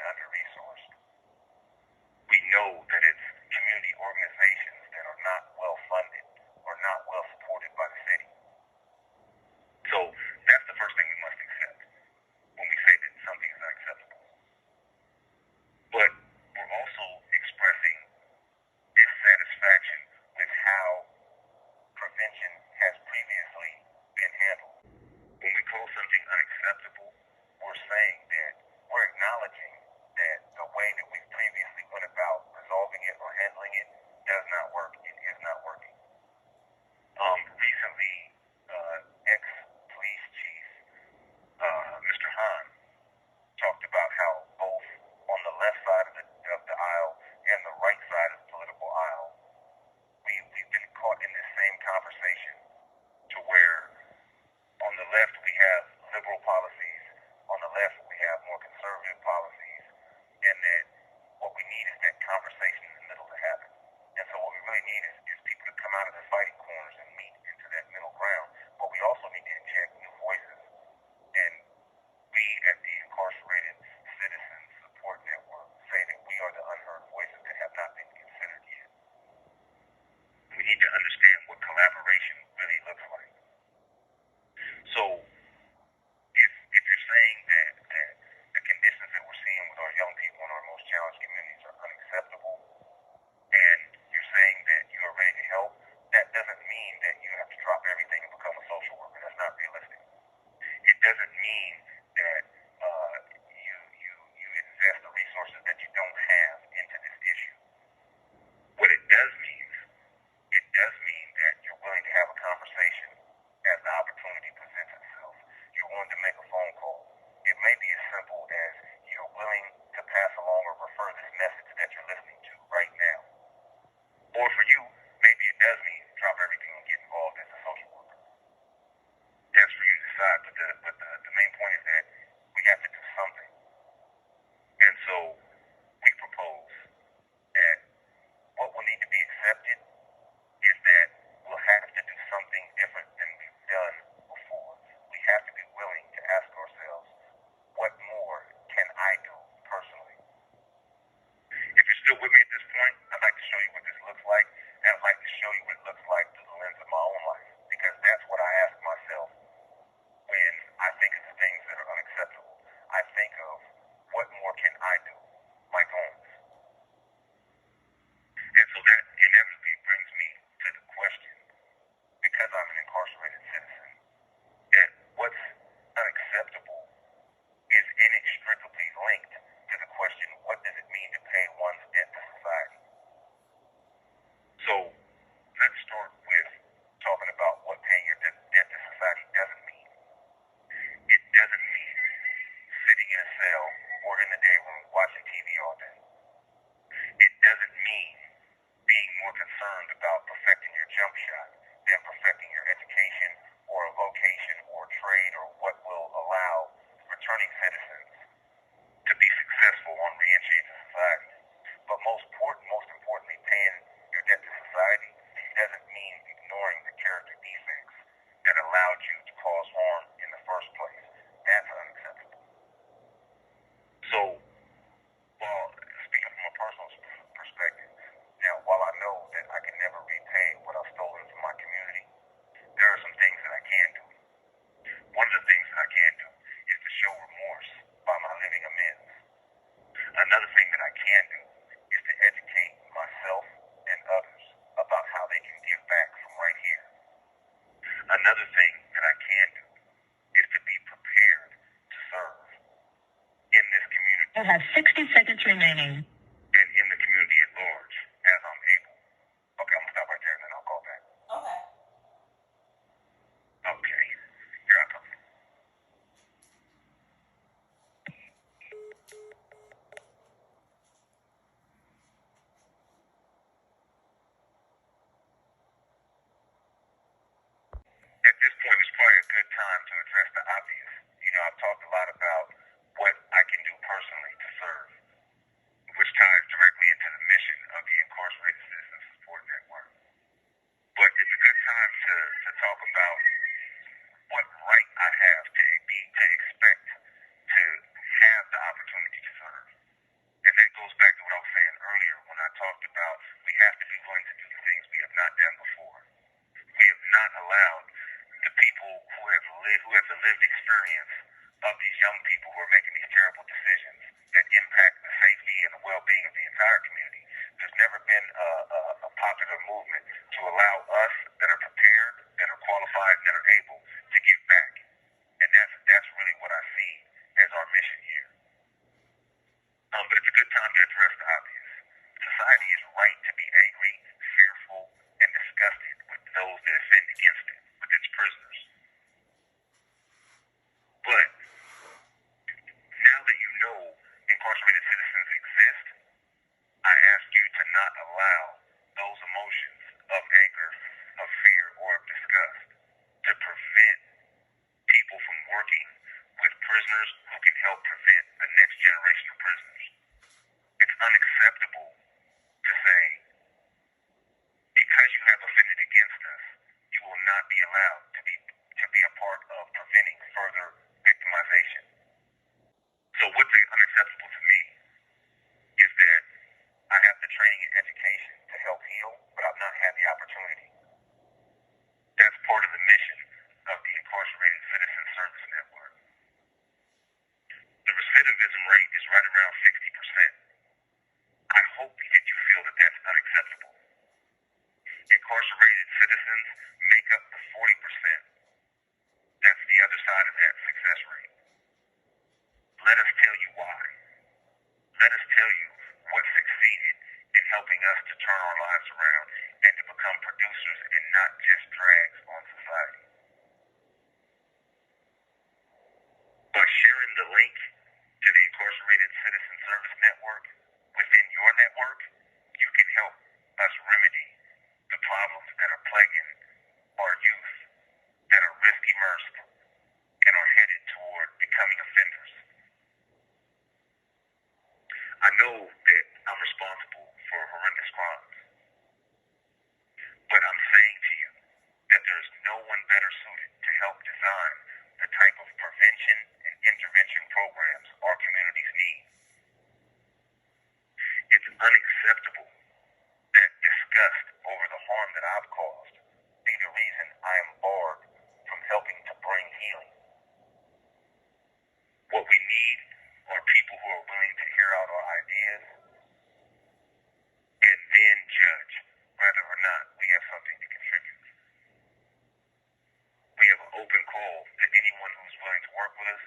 under-resourced. We know that it's community organizations that are not well-funded or not well-supported by the city. So that's the first thing we must accept when we say that something is unacceptable. But we're also expressing dissatisfaction with how prevention has previously been handled. When we call something unacceptable, we're saying that we're acknowledging that the way that we previously went about resolving it or handling it does not work and is not working. Recently, ex-police chief Mr. Hahn talked about how both on the left side of the aisle and the right side of the political aisle, we've been caught in this same conversation to where on the left we have liberal policies, on the left we have more conservative policies, and that what we need is that conversation in the middle to happen. And so what we really need is people to come out of their fighting corners and meet into that middle ground. But we also need to inject new voices. And we at the Incarcerated Citizens Support Network say that we are the unheard voices that have not been considered yet. We need to understand what collaboration really looks like. So if you're saying that the conditions that we're seeing with our young people in our most challenged communities are unacceptable, and you're saying that you are ready to help, that doesn't mean that you have to drop everything and become a social worker. That's not realistic. It doesn't mean that you invest the resources that you don't have into this issue. What it does mean that you're willing to have a conversation as the opportunity presents itself. You're willing to make a phone call. It may be as simple as you're willing to pass along or refer this message that you're listening to right now. Or for you, maybe it does mean drop everything and get involved as a social worker. That's for you to decide. But the main point is that we have to do something. And so we propose that what will need to be accepted is that we'll have to do something different than we've done before. We have to be willing to ask ourselves, what more can I do personally? If you're still with me at this point, I'd like to show you what this looks like, and I'd like to show you what it looks like through the lens of my own life, because that's what I ask myself when I think of the things that are unacceptable. I think of, what more can I do? Like Holmes. And so that inevitably brings me to the question, because I'm an incarcerated citizen, that what's unacceptable is inextricably linked to the question, what does it mean to pay one's debt to society? So let's start with talking about what paying your debt to society doesn't mean. It doesn't mean sitting in a cell or in the day room watching TV all day. It doesn't mean being more concerned about perfecting your jump shot than perfecting your education or a vocation or trade or what will allow returning citizens to be successful on re-entry into society. But most importantly, paying your debt to society doesn't mean ignoring the character defects that allowed you to cause harm in the first place. That's unacceptable. So, well, speaking from a personal perspective, now, while I know that I can never repay what I've stolen from my community, there are some things that I can do. One of the things that I can do is to show remorse by my living amends. Another thing that I can do is to educate myself and others about how they can give back from right here. Another thing that I can do is to be prepared to serve in this community. You have 60 seconds remaining. And in the community at large, as I'm able. Okay, I'm going to stop right there and then I'll call back. Okay. Okay, here I come. At this point, it's probably a good time to address the obvious. You know, I've talked a lot about what I can do personally to serve, which why. Let us tell you what succeeded in helping us to turn our lives around and to become producers and not just drags on society. By sharing the link to the Incarcerated Citizen Service Network within your network, you can help us remedy the problems that are plaguing our youth that are risk immersed and are headed toward becoming offenders. I know that I'm responsible for horrendous crimes, but I'm saying to you that there's no one better suited to help design the type of prevention and intervention programs our communities need. It's unacceptable that disgust over the harm that I've caused be the reason I am barred from helping to bring healing. What we need are people who are willing to hear out our ideas and then judge whether or not we have something to contribute. We have an open call to anyone who's willing to work with us.